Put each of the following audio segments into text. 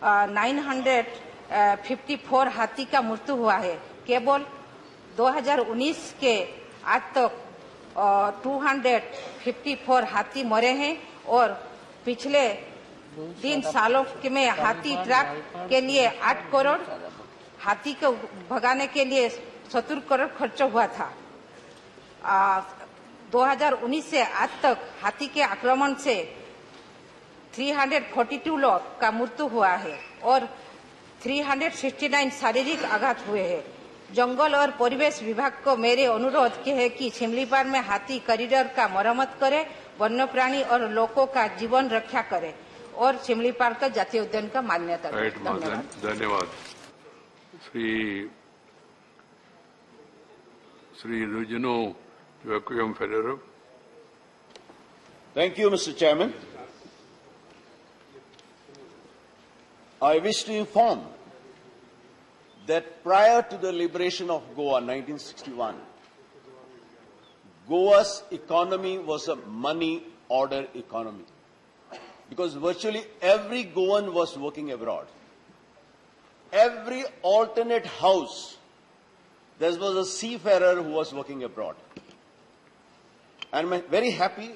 954 हाथी का मृत्यु हुआ है। केवल 2019 के आज तक 254 हाथी मरे हैं और पिछले 3 सालों में हाथी ट्रैक के लिए 8 करोड़, हाथी को भगाने के लिए 70 करोड़ खर्च हुआ था। 2019 से आज तक हाथी के आक्रमण से 342 लोग का मृत्यु हुआ है और 369 शारीरिक आघात हुए हैं। जंगल और परिवेश विभाग को मेरे अनुरोध है कि शिमलीपाल में हाथी कॉरिडोर का मरम्मत करे, वन्य प्राणी और लोगों का जीवन रक्षा करे और शिमलीपाल का जातीय उद्यान का मान्यता दे। धन्यवाद। श्री रुजनो vacuum federal. Thank you, Mr. Chairman. I wish to inform that prior to the liberation of Goa, 1961, Goa's economy was a money order economy because virtually every Goan was working abroad. Every alternate house, there was a seafarer who was working abroad. And I'm very happy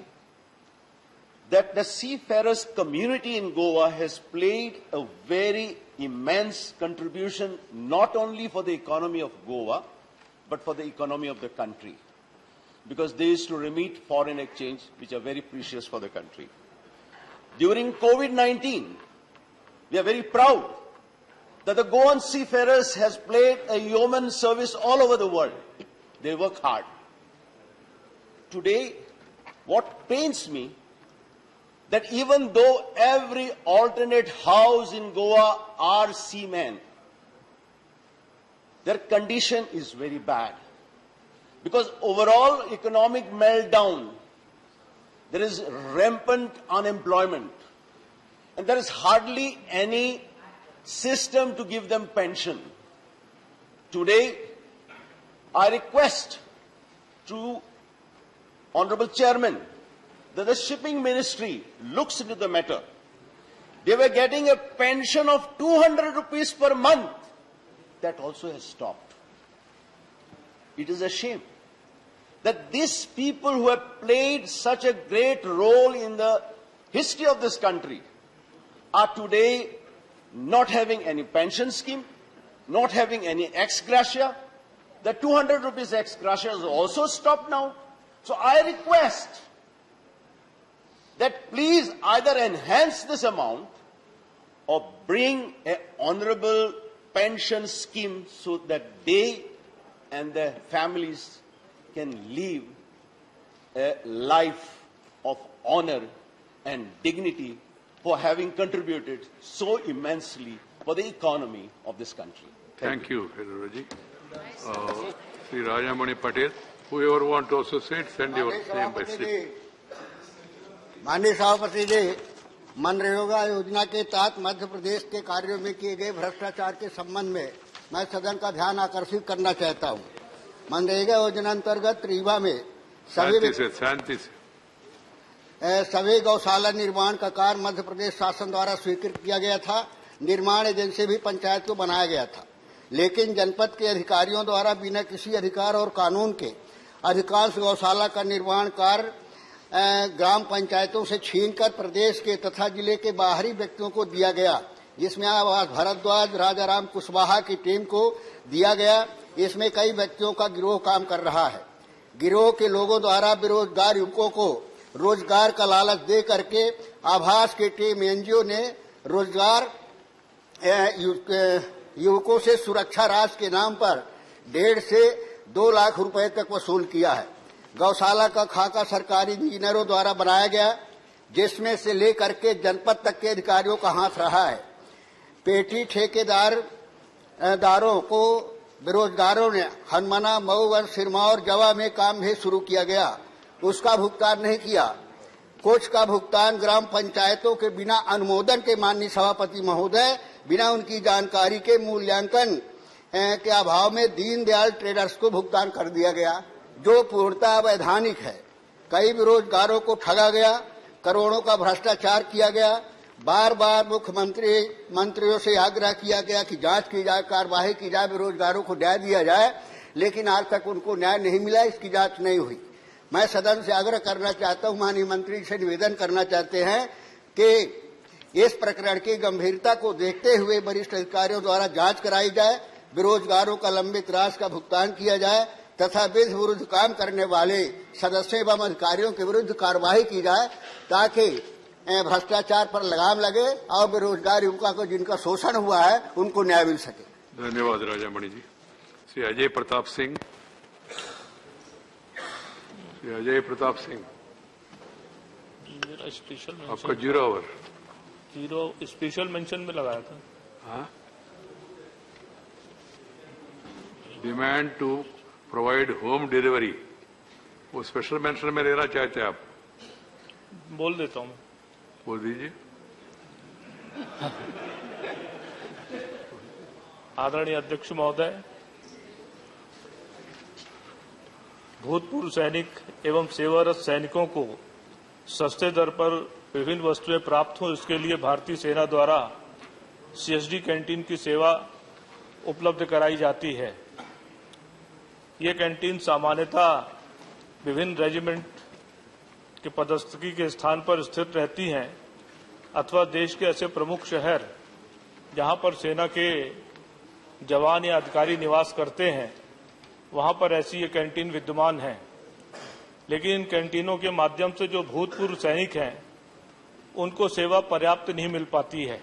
that the seafarers community in Goa has played a very immense contribution not only for the economy of Goa, but for the economy of the country, because they used to remit foreign exchange, which are very precious for the country. During COVID-19, we are very proud that the Goan seafarers has played a yeoman service all over the world. They work hard. Today, what pains me, that even though every alternate house in Goa are seamen, their condition is very bad. Because overall economic meltdown, there is rampant unemployment, and there is hardly any system to give them pension. Today, I request to Honorable Chairman that the shipping ministry looks into the matter. They were getting a pension of 200 rupees per month. That also has stopped. It is a shame that these people who have played such a great role in the history of this country are today not having any pension scheme, not having any ex gratia. The 200 rupees ex gratia is also stopped now. So I request that please either enhance this amount or bring an honorable pension scheme so that they and their families can live a life of honor and dignity for having contributed so immensely for the economy of this country. Thank you, Fedoraji. Sri Rajamani Patel, whoever want to associate, send your name by slip. माननीय सभापति जी, मनरेगा योजना के तहत मध्य प्रदेश के कार्यों में किए गए भ्रष्टाचार के संबंध में मैं सदन का ध्यान आकर्षित करना चाहता हूं। मनरेगा योजना अंतर्गत रीवा में सभी गौशाला निर्माण का कार्य मध्य प्रदेश शासन द्वारा स्वीकृत किया गया था। निर्माण एजेंसी भी पंचायत को बनाया गया था, लेकिन जनपद के अधिकारियों द्वारा बिना किसी अधिकार और कानून के अधिकांश गौशाला का निर्माण कार्य ग्राम पंचायतों से छीनकर प्रदेश के तथा जिले के बाहरी व्यक्तियों को दिया गया, जिसमें आवास भारद्वाज राजाराम कुशवाहा की टीम को दिया गया। इसमें कई व्यक्तियों का गिरोह काम कर रहा है। गिरोह के लोगों द्वारा बेरोजगार युवकों को रोजगार का लालच दे करके आवास की टीम एनजीओ ने रोजगार युवकों से सुरक्षा राशि के नाम पर 1.5 से 2 लाख रुपए तक वसूल किया है। गौशाला का खाका सरकारी इंजीनियरों द्वारा बनाया गया, जिसमें से लेकर के जनपद तक के अधिकारियों का हाथ रहा है। पेटी ठेकेदारों को बेरोजगारों ने हनुमाना, मऊ, सिरमौर, जवा में काम भी शुरू किया गया, उसका भुगतान नहीं किया। कुछ का भुगतान ग्राम पंचायतों के बिना अनुमोदन के माननीय सभापति महोदय, बिना उनकी जानकारी के मूल्यांकन के अभाव में दीनदयाल ट्रेडर्स को भुगतान कर दिया गया, जो पूर्णतः अवैधानिक है। कई बेरोजगारों को ठगा गया, करोड़ों का भ्रष्टाचार किया गया। बार बार मंत्रियों से आग्रह किया गया कि जांच की जाए, कार्यवाही की जाए, बेरोजगारों को न्याय दिया जाए, लेकिन आज तक उनको न्याय नहीं मिला, इसकी जांच नहीं हुई। मैं सदन से आग्रह करना चाहता हूं, माननीय मंत्री से निवेदन करना चाहते हैं कि इस प्रकरण की गंभीरता को देखते हुए वरिष्ठ अधिकारियों द्वारा जांच कराई जाए, बेरोजगारों का लंबित राशि का भुगतान किया जाए तथा विधि विरुद्ध काम करने वाले सदस्यों एवं अधिकारियों के विरुद्ध कार्रवाई की जाए, ताकि भ्रष्टाचार पर लगाम लगे और बेरोजगार युवकों को जिनका शोषण हुआ है उनको न्याय मिल सके। धन्यवाद राजामणि जी। श्री अजय प्रताप सिंह। श्री अजय प्रताप सिंह, मेरा स्पेशल मेंशन आपका 0 आवर। 0 स्पेशल मेंशन में लगाया था। हाँ, demand to provide home delivery, वो स्पेशल मेंशन में लेना चाहते हैं आप? बोल देता हूं मैं। बोल दीजिए। आदरणीय अध्यक्ष महोदय, भूतपूर्व सैनिक एवं सेवारत सैनिकों को सस्ते दर पर विभिन्न वस्तुएं प्राप्त हो, इसके लिए भारतीय सेना द्वारा सीएसडी कैंटीन की सेवा उपलब्ध कराई जाती है। ये कैंटीन सामान्यतः विभिन्न रेजिमेंट के पदस्थी के स्थान पर स्थित रहती हैं अथवा देश के ऐसे प्रमुख शहर जहां पर सेना के जवान या अधिकारी निवास करते हैं, वहां पर ऐसी ये कैंटीन विद्यमान है। लेकिन इन कैंटीनों के माध्यम से जो भूतपूर्व सैनिक हैं उनको सेवा पर्याप्त नहीं मिल पाती है।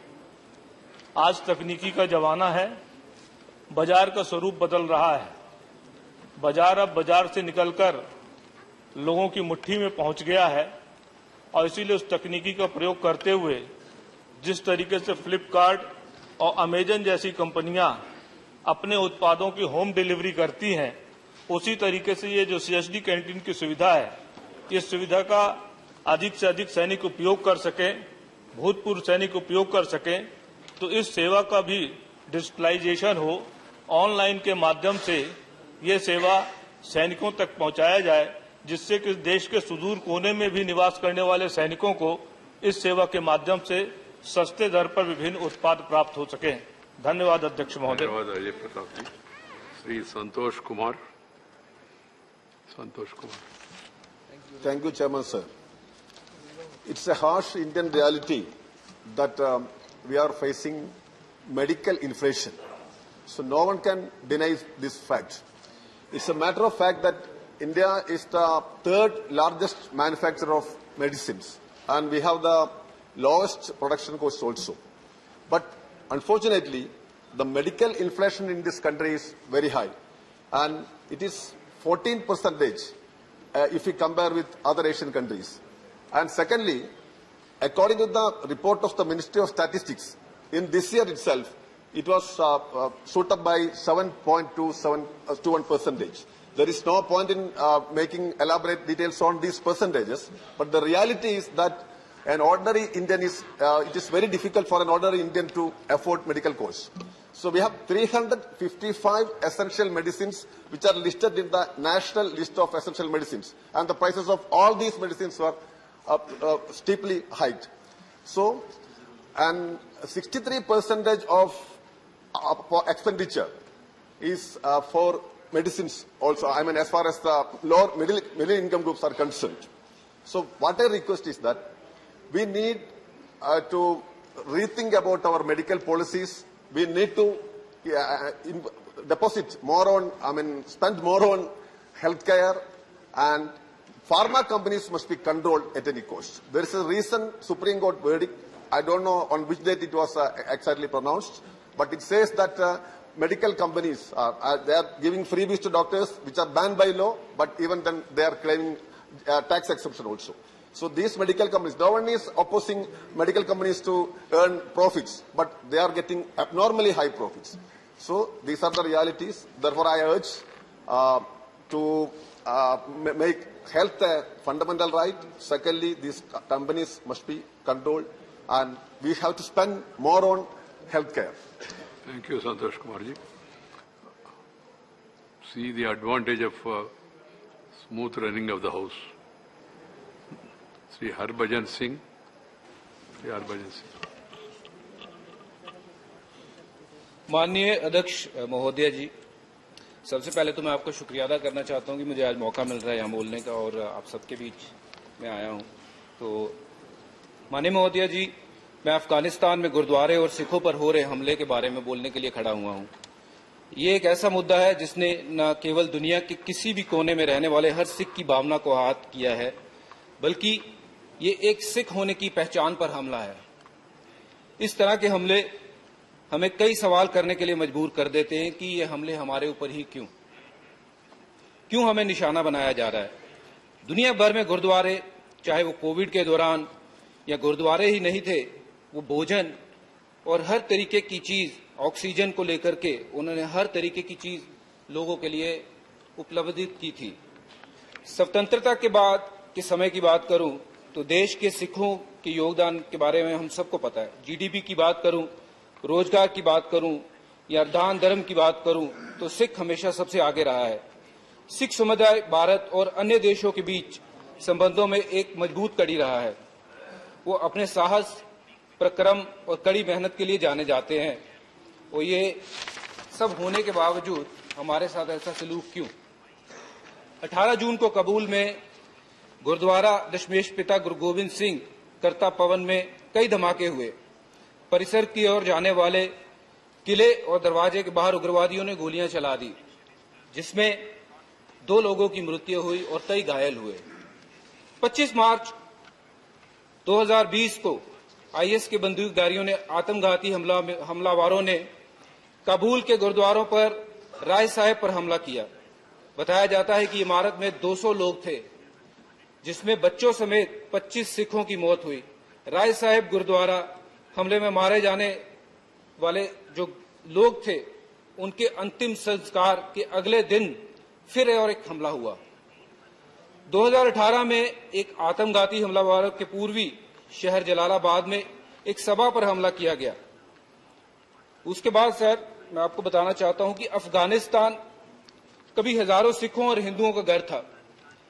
आज तकनीकी का जमाना है, बाजार का स्वरूप बदल रहा है। बाजार अब बाजार से निकलकर लोगों की मुट्ठी में पहुंच गया है और इसीलिए उस तकनीकी का प्रयोग करते हुए जिस तरीके से फ्लिपकार्ट और अमेजन जैसी कंपनियां अपने उत्पादों की होम डिलीवरी करती हैं, उसी तरीके से ये जो सीएसडी कैंटीन की सुविधा है, इस सुविधा का अधिक से अधिक सैनिक उपयोग कर सकें, भूतपूर्व सैनिक उपयोग कर सकें, तो इस सेवा का भी डिजिटलाइजेशन हो, ऑनलाइन के माध्यम से ये सेवा सैनिकों तक पहुंचाया जाए, जिससे कि देश के सुदूर कोने में भी निवास करने वाले सैनिकों को इस सेवा के माध्यम से सस्ते दर पर विभिन्न उत्पाद प्राप्त हो सके। धन्यवाद अध्यक्ष महोदय। धन्यवाद अजय प्रताप जी। Shri Santosh Kumar. Santosh Kumar. Thank you, Chairman, sir. It's a harsh Indian reality that we are facing medical inflation. So no one can deny this fact. It's a matter of fact that India is the 3rd largest manufacturer of medicines, and we have the lowest production cost also. But unfortunately, the medical inflation in this country is very high, and it is 14% if we compare with other Asian countries. And secondly, according to the report of the Ministry of Statistics, in this year itself, it was shot up by 7.21%. There is no point in making elaborate details on these percentages, but the reality is that an ordinary Indian it is very difficult for an ordinary Indian to afford medical costs. So we have 355 essential medicines which are listed in the national list of essential medicines, and the prices of all these medicines were steeply hiked. So, and 63% of expenditure is for medicines also, I mean as far as the lower middle income groups are concerned. So what I request is that we need to rethink about our medical policies. We need to deposit more on, spend more on healthcare, and pharma companies must be controlled at any cost. There is a recent Supreme Court verdict. I don't know on which date it was exactly pronounced, but it says that medical companies they are giving freebies to doctors, which are banned by law, but even then they are claiming tax exemption also. So these medical companies, no one is opposing medical companies to earn profits, but they are getting abnormally high profits. So these are the realities. Therefore, I urge to make health a fundamental right. Secondly, these companies must be controlled, and we have to spend more on healthcare. Thank you, Santosh Kumarji. See the advantage of smooth running of the House. Sri Harbhajan Singh. माननीय अध्यक्ष महोदय जी, सबसे पहले तो मैं आपका शुक्रिया अदा करना चाहता हूं कि मुझे आज मौका मिल रहा है यहाँ बोलने का और आप सबके बीच में आया हूं। तो माननीय महोदय जी, मैं अफगानिस्तान में गुरुद्वारे और सिखों पर हो रहे हमले के बारे में बोलने के लिए खड़ा हुआ हूं। ये एक ऐसा मुद्दा है जिसने न केवल दुनिया के किसी भी कोने में रहने वाले हर सिख की भावना को आहत किया है, बल्कि ये एक सिख होने की पहचान पर हमला है। इस तरह के हमले हमें कई सवाल करने के लिए मजबूर कर देते हैं कि ये हमले हमारे ऊपर ही क्यों हमें निशाना बनाया जा रहा है। दुनिया भर में गुरुद्वारे, चाहे वो कोविड के दौरान या गुरुद्वारे ही नहीं थे, वो भोजन और हर तरीके की चीज, ऑक्सीजन को लेकर के उन्होंने हर तरीके की चीज लोगों के लिए उपलब्ध की थी। स्वतंत्रता के बाद के समय की बात करूं तो देश के सिखों के योगदान के बारे में हम सबको पता है। जीडीपी की बात करूं, रोजगार की बात करूं या दान धर्म की बात करूं तो सिख हमेशा सबसे आगे रहा है। सिख समुदाय भारत और अन्य देशों के बीच संबंधों में एक मजबूत कड़ी रहा है। वो अपने साहस, पराक्रम और कड़ी मेहनत के लिए जाने जाते हैं। और ये सब होने के बावजूद हमारे साथ ऐसा सलूक क्यों? 18 जून को काबुल में गुरुद्वारा दशमेश पिता गुरु गोविंद सिंह करता पवन में कई धमाके हुए। परिसर की ओर जाने वाले किले और दरवाजे के बाहर उग्रवादियों ने गोलियां चला दी, जिसमें 2 लोगों की मृत्यु हुई और कई घायल हुए। 25 मार्च 2020 को आईएस के बंदूकधारियों ने, आत्मघाती हमलावरों ने काबुल के गुरुद्वारों पर राय साहेब पर हमला किया। बताया जाता है कि इमारत में 200 लोग थे, जिसमें बच्चों समेत 25 सिखों की मौत हुई। राय साहेब गुरुद्वारा हमले में मारे जाने वाले जो लोग थे, उनके अंतिम संस्कार के अगले दिन फिर और एक हमला हुआ। 2018 में एक आत्मघाती हमलावर के पूर्वी शहर जलालाबाद में एक सभा पर हमला किया गया। उसके बाद सर, मैं आपको बताना चाहता हूं कि अफगानिस्तान कभी हजारों सिखों और हिंदुओं का घर था,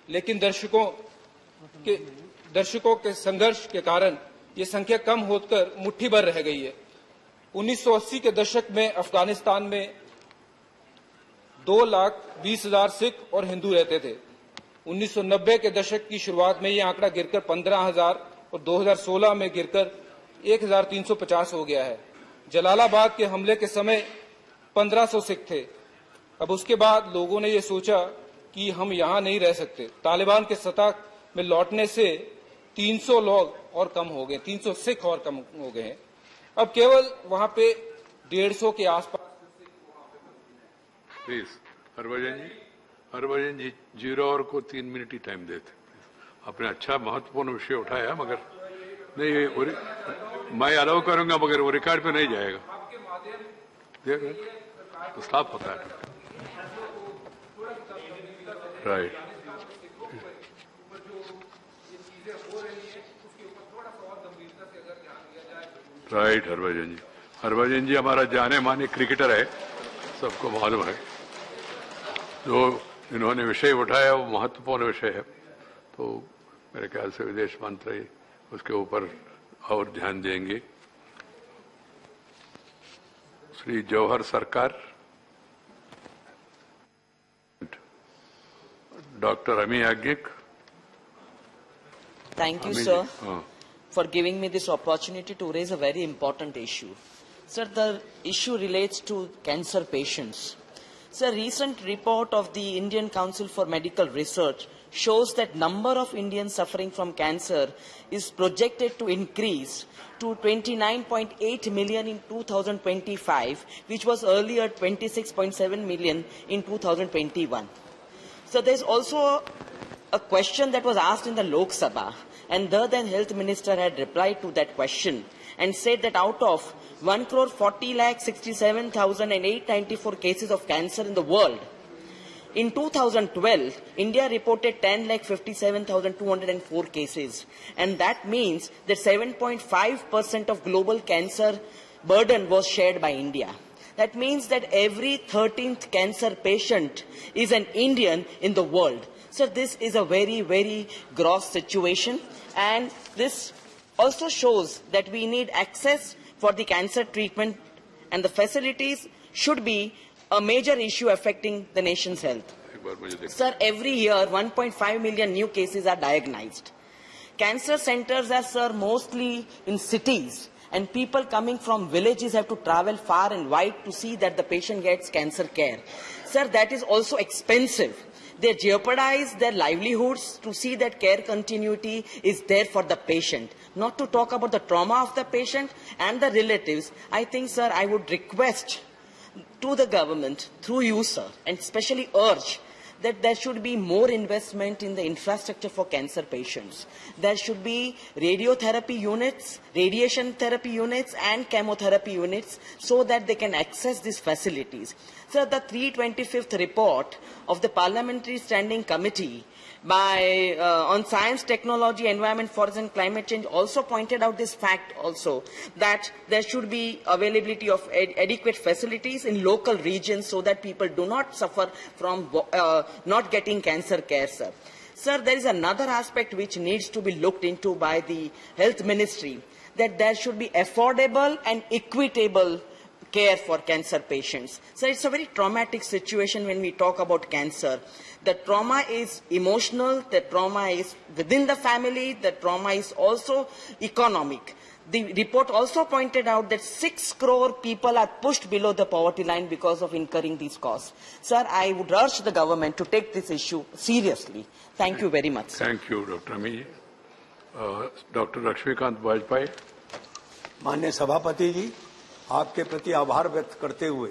लेकिन दर्शकों के संघर्ष के कारण ये संख्या कम होकर मुट्ठी भर रह गई है। 1980 के दशक में अफगानिस्तान में 2,20,000 सिख और हिंदू रहते थे। 1990 के दशक की शुरुआत में ये आंकड़ा गिरकर 15,000 और 2016 में गिरकर 1,350 हो गया है। जलालाबाद के हमले के समय 1,500 सिख थे। अब उसके बाद लोगों ने ये सोचा कि हम यहां नहीं रह सकते। तालिबान के सत्ता में लौटने से 300 लोग और कम हो गए, 300 सिख और कम हो गए हैं। अब केवल वहां पे 150 के आसपास। प्लीज हरभजन जी 0 और को 3 मिनट ही टाइम देते। आपने अच्छा महत्वपूर्ण विषय उठाया, मगर नहीं मैं अलाउ करूंगा, मगर वो रिकॉर्ड पे नहीं जाएगा। तो स्टॉप होता है। राइट राइट हरभजन जी हमारा जाने माने क्रिकेटर है, सबको मालूम है। जो इन्होंने विषय उठाया वो महत्वपूर्ण विषय है, तो मेरे ख्याल से विदेश मंत्री उसके ऊपर और ध्यान देंगे। श्री जौहर सरकार, डॉक्टर अमी याज्ञिक। Thank you, sir, for giving me this opportunity to raise a very important issue. Sir, the issue relates to cancer patients. Sir, recent report of the Indian Council for Medical Research shows that number of Indians suffering from cancer is projected to increase to 29.8 million in 2025, which was earlier 26.7 million in 2021. So there's also a question that was asked in the Lok Sabha, and the then health minister had replied to that question and said that out of 1,40,67,894 cases of cancer in the world, in 2012, India reported 10,57,204 cases, and that means that 7.5% of global cancer burden was shared by India. That means that every 13th cancer patient is an Indian in the world. So this is a very, very gross situation, and this also shows that we need access for the cancer treatment and the facilities should be a major issue affecting the nation's health. Sir, every year 1.5 million new cases are diagnosed. Cancer centers are, sir, mostly in cities, and people coming from villages have to travel far and wide to see that the patient gets cancer care. Sir, that is also expensive. They jeopardize their livelihoods to see that care continuity is there for the patient. Not to talk about the trauma of the patient and the relatives. I think, sir, I would request to the government, through you, sir, and especially urge that there should be more investment in the infrastructure for cancer patients. There should be radiotherapy units, radiation therapy units, and chemotherapy units so that they can access these facilities. Sir, the 325th report of the Parliamentary Standing Committee on Science, Technology, Environment, Forest and Climate Change also pointed out this fact also, that there should be availability of adequate facilities in local regions so that people do not suffer from not getting cancer care, sir. Sir, there is another aspect which needs to be looked into by the Health Ministry, that there should be affordable and equitable care for cancer patients. So it's a very traumatic situation when we talk about cancer. The trauma is emotional, the trauma is within the family, the trauma is also economic. The report also pointed out that 6 crore people are pushed below the poverty line because of incurring these costs. Sir, I would urge the government to take this issue seriously. Thank you very much, sir. Thank you, Dr. Ami. Dr. Lakshmikant Vajpayee. माननीय सभापति जी, आपके प्रति आभार व्यक्त करते हुए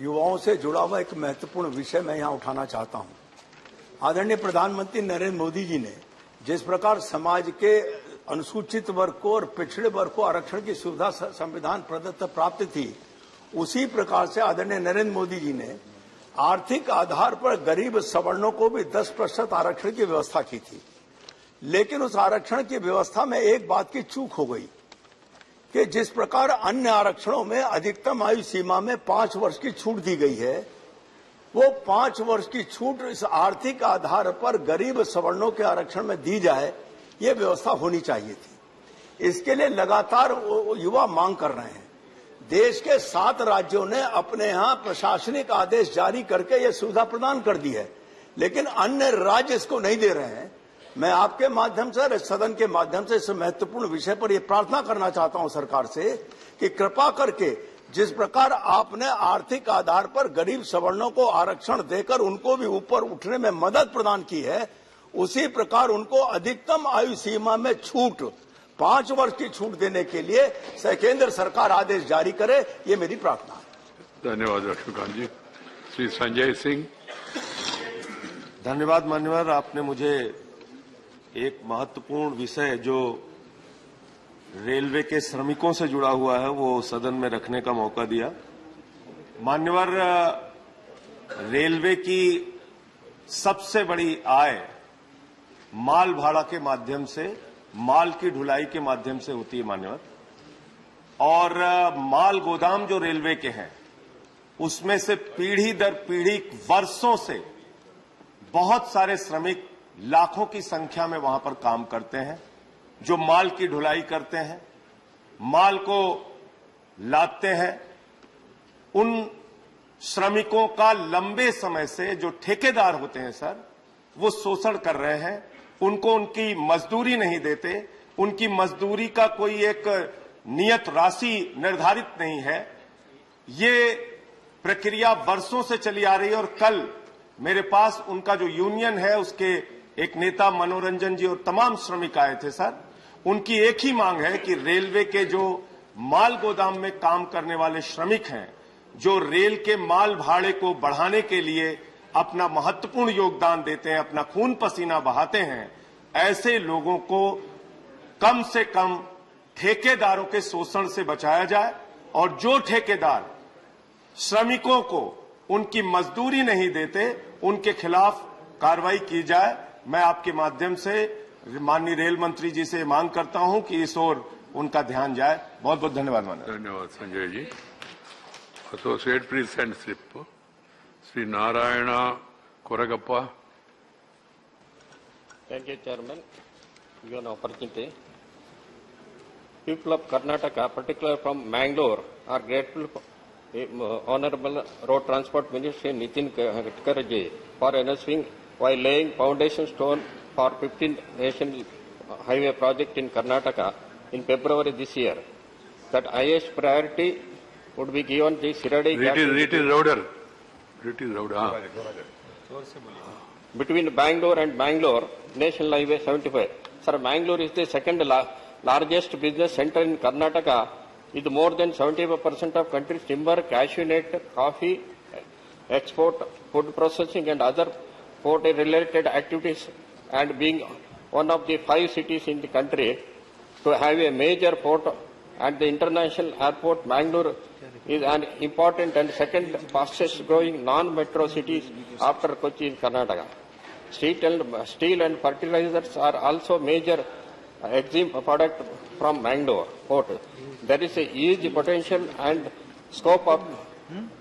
युवाओं से जुड़ा हुआ एक महत्वपूर्ण विषय मैं यहां उठाना चाहता हूं। आदरणीय प्रधानमंत्री नरेंद्र मोदी जी ने जिस प्रकार समाज के अनुसूचित वर्ग को और पिछड़े वर्ग को आरक्षण की सुविधा संविधान प्रदत्त प्राप्त थी, उसी प्रकार से आदरणीय नरेंद्र मोदी जी ने आर्थिक आधार पर गरीब सवर्णों को भी 10% आरक्षण की व्यवस्था की थी। लेकिन उस आरक्षण की व्यवस्था में एक बात की चूक हो गई कि जिस प्रकार अन्य आरक्षणों में अधिकतम आयु सीमा में 5 वर्ष की छूट दी गई है, वो 5 वर्ष की छूट इस आर्थिक आधार पर गरीब सवर्णों के आरक्षण में दी जाए, ये व्यवस्था होनी चाहिए थी। इसके लिए लगातार युवा मांग कर रहे हैं। देश के 7 राज्यों ने अपने यहां प्रशासनिक आदेश जारी करके ये सुविधा प्रदान कर दी है, लेकिन अन्य राज्य इसको नहीं दे रहे हैं। मैं आपके माध्यम से, सदन के माध्यम से इस महत्वपूर्ण विषय पर यह प्रार्थना करना चाहता हूं सरकार से कि कृपा करके जिस प्रकार आपने आर्थिक आधार पर गरीब सवर्णों को आरक्षण देकर उनको भी ऊपर उठने में मदद प्रदान की है, उसी प्रकार उनको अधिकतम आयु सीमा में छूट 5 वर्ष की छूट देने के लिए केंद्र सरकार आदेश जारी करे, ये मेरी प्रार्थना है। धन्यवाद लक्ष्मीकांत जी। श्री संजय सिंह। धन्यवाद मान्यवर, आपने मुझे एक महत्वपूर्ण विषय जो रेलवे के श्रमिकों से जुड़ा हुआ है वो सदन में रखने का मौका दिया। मान्यवर, रेलवे की सबसे बड़ी आय माल भाड़ा के माध्यम से, माल की ढुलाई के माध्यम से होती है मान्यवर। और माल गोदाम जो रेलवे के हैं उसमें से पीढ़ी दर पीढ़ी वर्षों से बहुत सारे श्रमिक लाखों की संख्या में वहां पर काम करते हैं, जो माल की ढुलाई करते हैं, माल को लादते हैं। उन श्रमिकों का लंबे समय से जो ठेकेदार होते हैं सर, वो शोषण कर रहे हैं। उनको उनकी मजदूरी नहीं देते, उनकी मजदूरी का कोई एक नियत राशि निर्धारित नहीं है। ये प्रक्रिया वर्षों से चली आ रही है। और कल मेरे पास उनका जो यूनियन है उसके एक नेता मनोरंजन जी और तमाम श्रमिक आए थे सर। उनकी एक ही मांग है कि रेलवे के जो माल गोदाम में काम करने वाले श्रमिक हैं, जो रेल के माल भाड़े को बढ़ाने के लिए अपना महत्वपूर्ण योगदान देते हैं, अपना खून पसीना बहाते हैं, ऐसे लोगों को कम से कम ठेकेदारों के शोषण से बचाया जाए। और जो ठेकेदार श्रमिकों को उनकी मजदूरी नहीं देते, उनके खिलाफ कार्रवाई की जाए। मैं आपके माध्यम से माननीय रेल मंत्री जी से मांग करता हूं कि इस ओर उनका ध्यान जाए। बहुत बहुत धन्यवाद माननीय। धन्यवाद Sanjay ji. Associate president Shri Narayan Korgappa. Thank you, Chairman, given opportunity. people of Karnataka, particularly from Mangalore, are grateful for Honorable Road Transport Minister Nitin Gadkari for announcing while laying foundation stone for 15th National Highway project in Karnataka in February this year. That highest priority would be given the Siradi between Bangalore and Bangalore National Highway 75. Sir, Bangalore is the second largest business center in Karnataka, with more than 75% of country's timber, cashew nut, coffee, export, food processing and other port-related activities, and being one of the 5 cities in the country to have a major port and the international airport. Bangalore is an important and second fastest growing non-metro cities after Kochi in Karnataka. Steel and fertilizers are also major export product from Bangalore port. There is a huge potential and scope of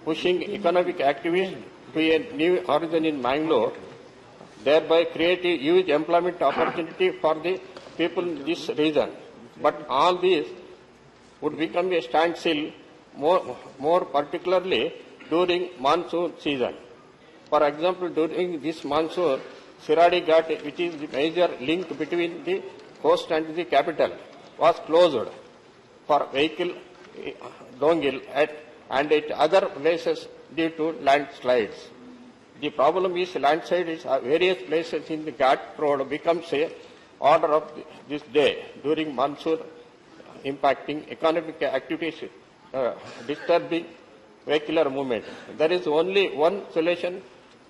pushing economic activities to a new horizon in Bangalore, thereby creating huge employment opportunity for the people in this region. But all these would become a standstill, more particularly during monsoon season. For example, during this monsoon, Siradi Ghat, which is the major link between the coast and the capital, was closed for vehicle downhill and at other places due to landslides. The problem is landslides at various places in the Ghat road becomes a order of this day during monsoon, impacting economic activities, disturbing vehicular movement. There is only one solution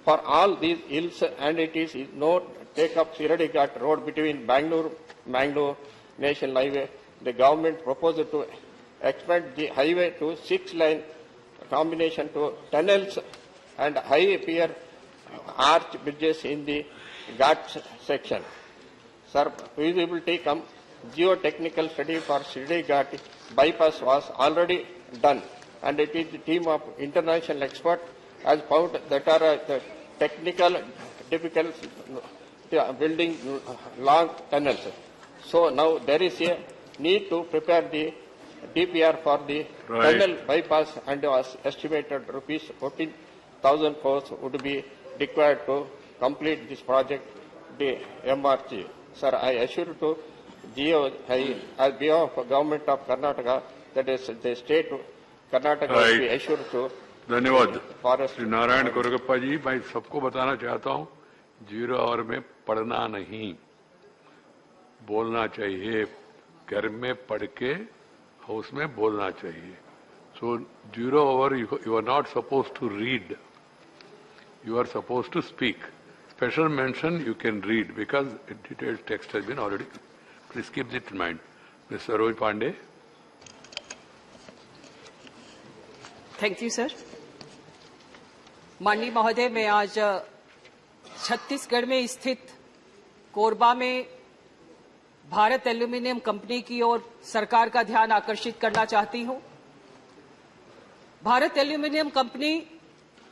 for all these ills, and it is no take up Siradi Ghat road between Bangalore National Highway. The government proposed to expand the highway to 6-lane combination to tunnels and high pier arch bridges in the Ghat section. Sir, feasibility come geotechnical study for Siradi Ghat bypass was already done, and it is the team of international experts has found that are the technical difficulties building long tunnels. So now there is a need to prepare the DPR for the tunnel bypass, and was estimated rupees 14,000 crores would be required to complete this project, the MRG. Sir, I assure to Geo, as behalf of government of Karnataka, that is the state Karnataka will be assured to. धन्यवाद श्री नारायण कोरगप्पा जी। मैं सबको बताना चाहता हूँ, 0 our में पढ़ना नहीं, बोलना चाहिए। घर में पढ़ के हाउस में बोलना चाहिए। So 0 hour you are not supposed to read, you are supposed to speak. Special mention you can read because a detailed text has been already. Please keep that in mind. Ms. Saroj Pandey. Thank you sir. माननीय महोदय, मैं आज छत्तीसगढ़ में स्थित कोरबा में Bharat aluminium company की ओर सरकार का ध्यान आकर्षित करना चाहती हूं। भारत एल्यूमिनियम कंपनी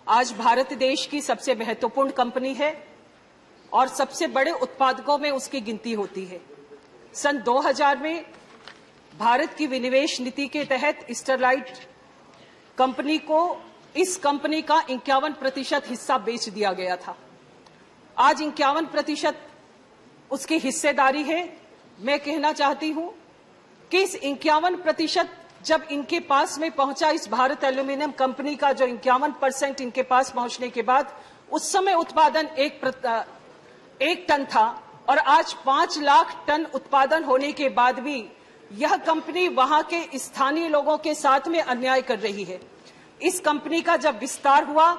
आज भारत देश की सबसे महत्वपूर्ण कंपनी है और सबसे बड़े उत्पादकों में उसकी गिनती होती है। सन 2000 में भारत की विनिवेश नीति के तहत स्टरलाइट कंपनी को इस कंपनी का 51% हिस्सा बेच दिया गया था। आज 51% उसकी हिस्सेदारी है। मैं कहना चाहती हूं कि इस 51% जब इनके पास में पहुंचा, इस भारत एल्यूमिनियम कंपनी का जो 51% इनके पास पहुंचने के बाद, उस समय उत्पादन 1 टन था और आज 5 लाख टन उत्पादन होने के बाद भी यह कंपनी वहां के स्थानीय लोगों के साथ में अन्याय कर रही है। इस कंपनी का जब विस्तार हुआ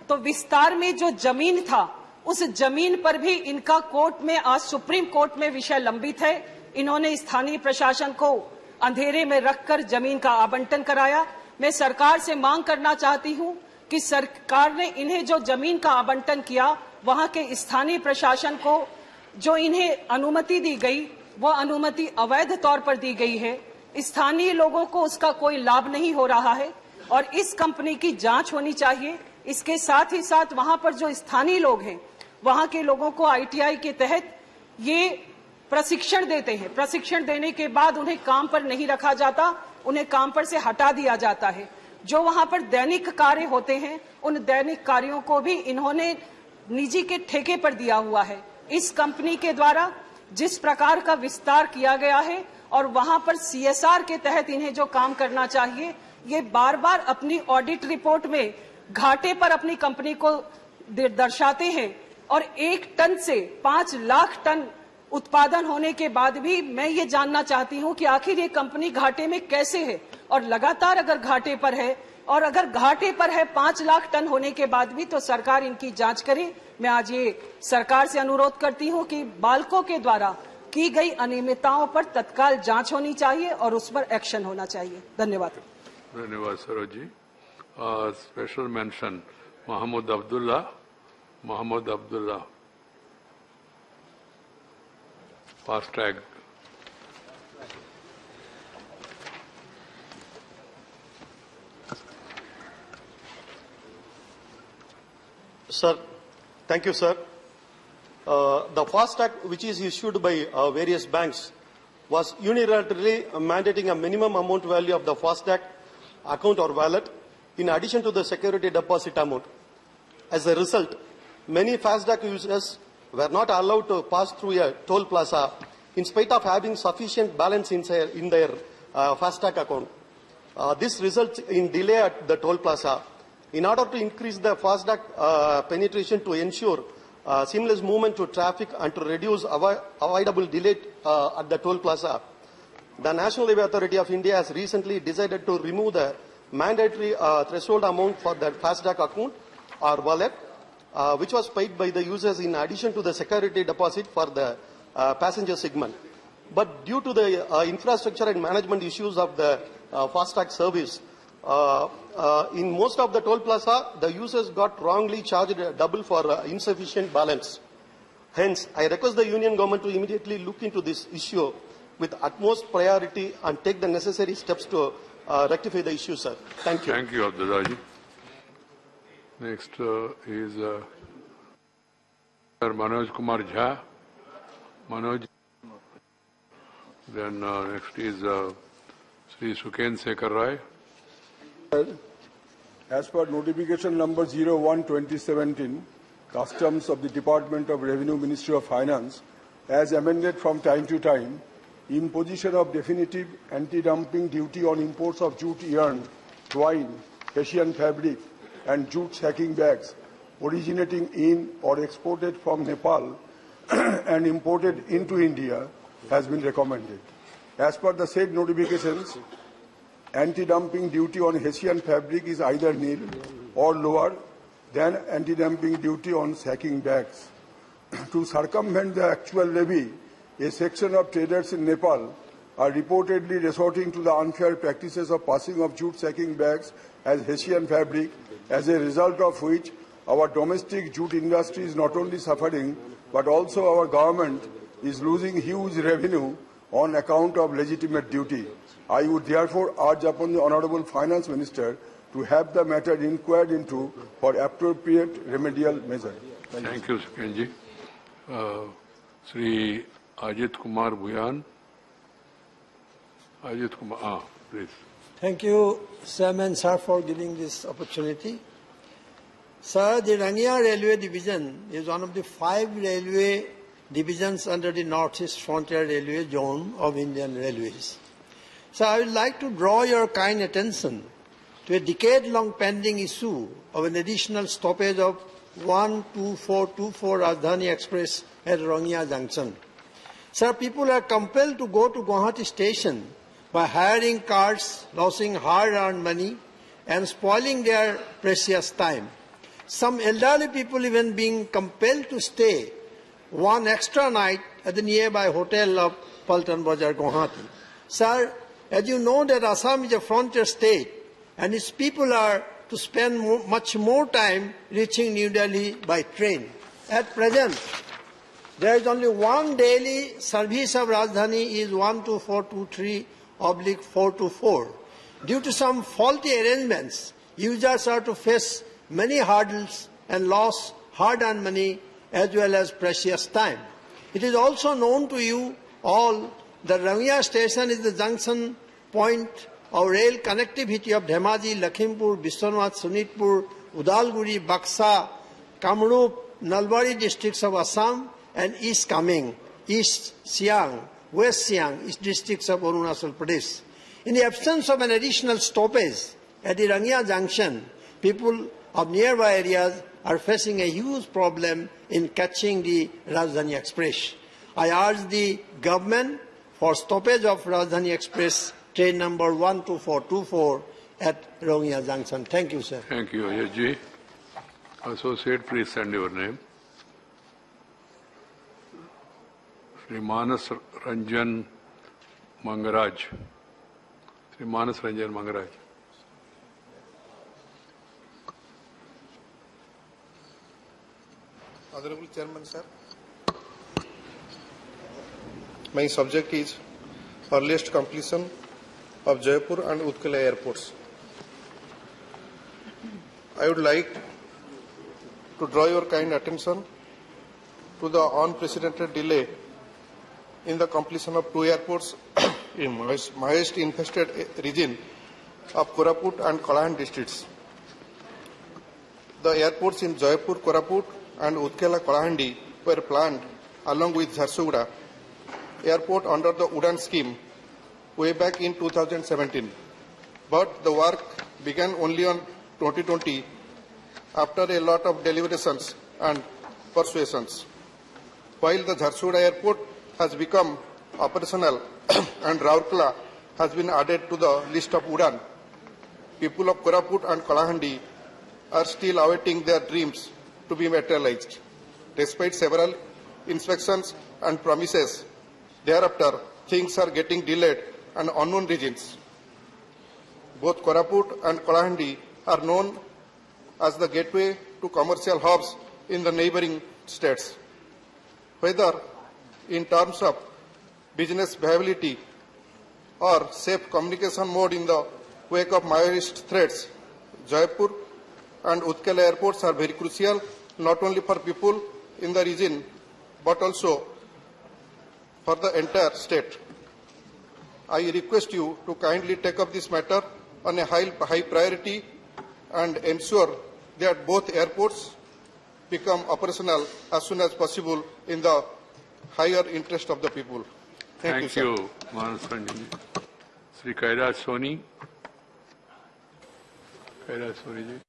तो विस्तार में जो जमीन था, उस जमीन पर भी इनका कोर्ट में, आज सुप्रीम कोर्ट में विषय लंबित है। इन्होंने स्थानीय प्रशासन को अंधेरे में रखकर जमीन का आवंटन कराया। मैं सरकार से मांग करना चाहती हूं कि सरकार ने इन्हें जो जमीन का आवंटन किया, वहां के स्थानीय प्रशासन को जो इन्हें अनुमति दी गई, वह अनुमति अवैध तौर पर दी गई है। स्थानीय लोगों को उसका कोई लाभ नहीं हो रहा है और इस कंपनी की जांच होनी चाहिए। इसके साथ ही साथ वहां पर जो स्थानीय लोग हैं, वहां के लोगों को ITI के तहत ये प्रशिक्षण देते हैं। प्रशिक्षण देने के बाद उन्हें काम पर नहीं रखा जाता, उन्हें काम पर से हटा दिया जाता है। जो वहां पर दैनिक कार्य होते हैं, उन दैनिक कार्यों को भी इन्होंने निजी के ठेके पर दिया हुआ है। इस कंपनी के द्वारा जिस प्रकार का विस्तार किया गया है और वहां पर CSR के तहत इन्हें जो काम करना चाहिए, ये बार बार अपनी ऑडिट रिपोर्ट में घाटे पर अपनी कंपनी को दर्शाते हैं। और 1 टन से 5 लाख टन उत्पादन होने के बाद भी मैं ये जानना चाहती हूं कि आखिर ये कंपनी घाटे में कैसे है। और लगातार अगर घाटे पर है, और अगर घाटे पर है 5 लाख टन होने के बाद भी, तो सरकार इनकी जांच करे। मैं आज ये सरकार से अनुरोध करती हूं कि बाल्को के द्वारा की गई अनियमितताओं पर तत्काल जांच होनी चाहिए और उस पर एक्शन होना चाहिए। धन्यवाद। धन्यवाद सरोज जी। स्पेशल मेंशन मोहम्मद अब्दुल्ला फास्टैग। Sir, thank you, sir. The FASTag, which is issued by various banks, was unilaterally mandating a minimum amount value of the FASTag account or wallet in addition to the security deposit amount. As a result, many FASTag users were not allowed to pass through a toll plaza in spite of having sufficient balance in their FASTag account. This results in delay at the toll plaza. In order to increase the FASTag penetration to ensure seamless movement to traffic and to reduce avoidable delay at the toll plaza, the National Highway Authority of India has recently decided to remove the mandatory threshold amount for the FASTag account or wallet, which was paid by the users in addition to the security deposit for the passenger segment. But due to the infrastructure and management issues of the FASTag service, in most of the toll plaza, the users got wrongly charged double for insufficient balance. Hence, I request the Union Government to immediately look into this issue with utmost priority and take the necessary steps to rectify the issue, sir. Thank you. Thank you, Abdullah ji. Next is Sir Manoj Kumar Jha. Manoj. Then next is Sri Suken Sekhar Rai. As per notification number 01/2017, Customs of the Department of Revenue, Ministry of Finance, as amended from time to time, imposition of definitive anti-dumping duty on imports of jute yarn, twine, Hessian fabric, and jute sacking bags originating in or exported from Nepal and imported into India has been recommended. As per the said notifications, anti-dumping duty on Hessian fabric is either nil or lower than anti-dumping duty on sacking bags. To circumvent the actual levy, a section of traders in Nepal are reportedly resorting to the unfair practices of passing of jute sacking bags as Hessian fabric, as a result of which our domestic jute industry is not only suffering, but also our government is losing huge revenue on account of legitimate duty. I would therefore urge upon the Honourable Finance Minister to have the matter inquired into for appropriate remedial measure. Thank you, Sukenji. Sri Ajit Kumar Bhuyan. Ajit Kumar, please. Thank you, Chairman, sir, for giving this opportunity. Sir, the Rania Railway Division is one of the 5 railway divisions under the Northeast Frontier Railway Zone of Indian Railways. So I would like to draw your kind attention to a decade-long pending issue of an additional stoppage of 12424 Rajdhani Express at Rania Junction. Sir, people are compelled to go to Guwahati station by hiring cars, losing hard-earned money, and spoiling their precious time. Some elderly people even being compelled to stay one extra night at the nearby hotel of Paltan Bazar, Guwahati. Sir, as you know that Assam is a frontier state and its people are to spend much more time reaching New Delhi by train. At present, there is only one daily service of Rajdhani is 12423/424. Due to some faulty arrangements, users are to face many hurdles and lose hard-earned money as well as precious time. It is also known to you all that Rangya station is the junction point of rail connectivity of Dhemaji, Lakhimpur, Biswanath, Sunitpur, Udalguri, Baksa, Kamrup, Nalbari districts of Assam and East Kameng, East Siang, West Siang, East districts of Arunachal Pradesh. In the absence of an additional stoppage at the Rangya junction, people of nearby areas are facing a huge problem in catching the Rajdhani Express. I urge the government for stoppage of Rajdhani Express train number 12424 at Rangya junction. Thank you, sir. Thank you, Ayajji. Associate, please send your name. Shri Manas Ranjan Mangaraj. Shri Manas Ranjan Mangaraj. Honorable Chairman, sir. My subject is earliest completion of Jaipur and Utkala airports. I would like to draw your kind attention to the unprecedented delay in the completion of two airports in Mahest infested region of Koraput and Kalahan districts. The airports in Jaipur, Koraput and Utkala Kalahandi were planned along with Jharsuguda airport under the Udan scheme way back in 2017. But the work began only on 2020 after a lot of deliberations and persuasions. While the Jharsuguda airport has become operational and Raurkela has been added to the list of Udan, people of Koraput and Kalahandi are still awaiting their dreams to be materialized. Despite several inspections and promises, thereafter things are getting delayed and unknown regions. Both Koraput and Kalahandi are known as the gateway to commercial hubs in the neighboring states. Whether in terms of business viability or safe communication mode in the wake of Maoist threats, Jaipur and Utkala airports are very crucial not only for people in the region but also for the entire state. I request you to kindly take up this matter on a high priority and ensure that both airports become operational as soon as possible in the higher interest of the people. Thank you, Manas Ranjan. Sri Kairaj Soni. Kairaj Soni ji.